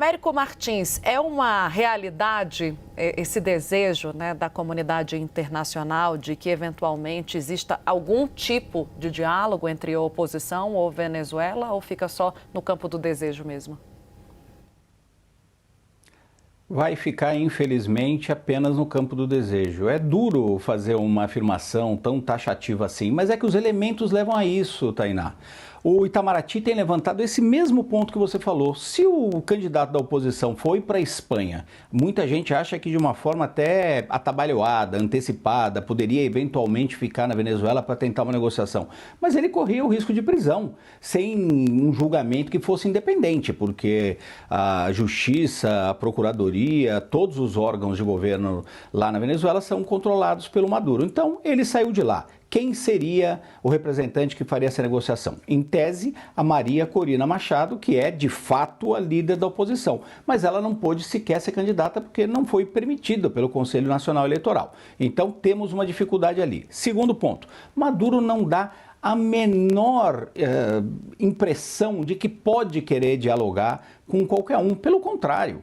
Américo Martins, é uma realidade esse desejo, né, da comunidade internacional de que eventualmente exista algum tipo de diálogo entre a oposição ou Venezuela, ou fica só no campo do desejo mesmo? Vai ficar, infelizmente, apenas no campo do desejo. É duro fazer uma afirmação tão taxativa assim, mas é que os elementos levam a isso, Tainá. O Itamaraty tem levantado esse mesmo ponto que você falou. Se o candidato da oposição foi para a Espanha, muita gente acha que de uma forma até atabalhoada, antecipada, poderia eventualmente ficar na Venezuela para tentar uma negociação. Mas ele corria o risco de prisão, sem um julgamento que fosse independente, porque a justiça, a procuradoria, todos os órgãos de governo lá na Venezuela são controlados pelo Maduro. Então, ele saiu de lá. Quem seria o representante que faria essa negociação? Em tese, a Maria Corina Machado, que é de fato a líder da oposição, mas ela não pôde sequer ser candidata porque não foi permitida pelo Conselho Nacional Eleitoral. Então temos uma dificuldade ali. Segundo ponto, Maduro não dá a menor impressão de que pode querer dialogar com qualquer um. Pelo contrário,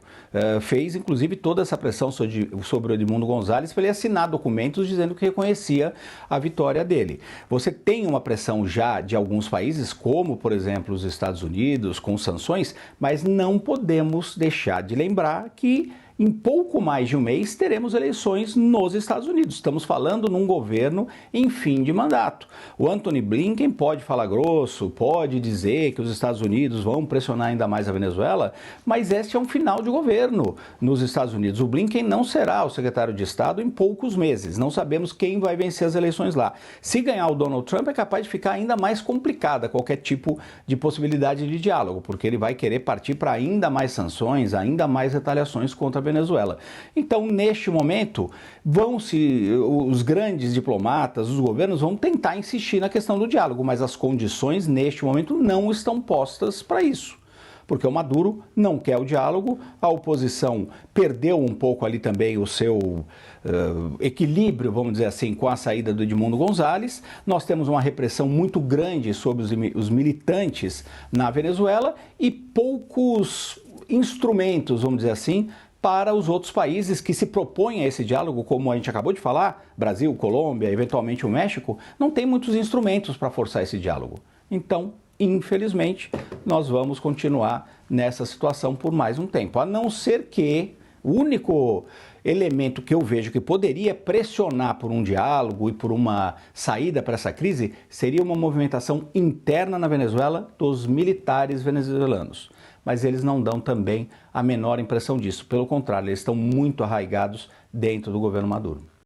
fez inclusive toda essa pressão sobre o Edmundo González para ele assinar documentos dizendo que reconhecia a vitória dele. Você tem uma pressão já de alguns países, como por exemplo os Estados Unidos, com sanções, mas não podemos deixar de lembrar que em pouco mais de um mês teremos eleições nos Estados Unidos. Estamos falando num governo em fim de mandato. O Antony Blinken pode falar grosso, pode dizer que os Estados Unidos vão pressionar ainda mais a Venezuela, mas este é um final de governo nos Estados Unidos. O Blinken não será o secretário de Estado em poucos meses. Não sabemos quem vai vencer as eleições lá. Se ganhar o Donald Trump, é capaz de ficar ainda mais complicada qualquer tipo de possibilidade de diálogo, porque ele vai querer partir para ainda mais sanções, ainda mais retaliações contra a Venezuela. Então, neste momento, os grandes diplomatas, os governos vão tentar insistir na questão do diálogo, mas as condições, neste momento, não estão postas para isso. Porque o Maduro não quer o diálogo, a oposição perdeu um pouco ali também o seu equilíbrio, vamos dizer assim, com a saída do Edmundo González. Nós temos uma repressão muito grande sobre os militantes na Venezuela e poucos instrumentos, vamos dizer assim, para os outros países que se propõem a esse diálogo, como a gente acabou de falar, Brasil, Colômbia, eventualmente o México, não tem muitos instrumentos para forçar esse diálogo. Então, infelizmente, nós vamos continuar nessa situação por mais um tempo, a não ser que o único elemento que eu vejo que poderia pressionar por um diálogo e por uma saída para essa crise seria uma movimentação interna na Venezuela dos militares venezuelanos. Mas eles não dão também a menor impressão disso. Pelo contrário, eles estão muito arraigados dentro do governo Maduro.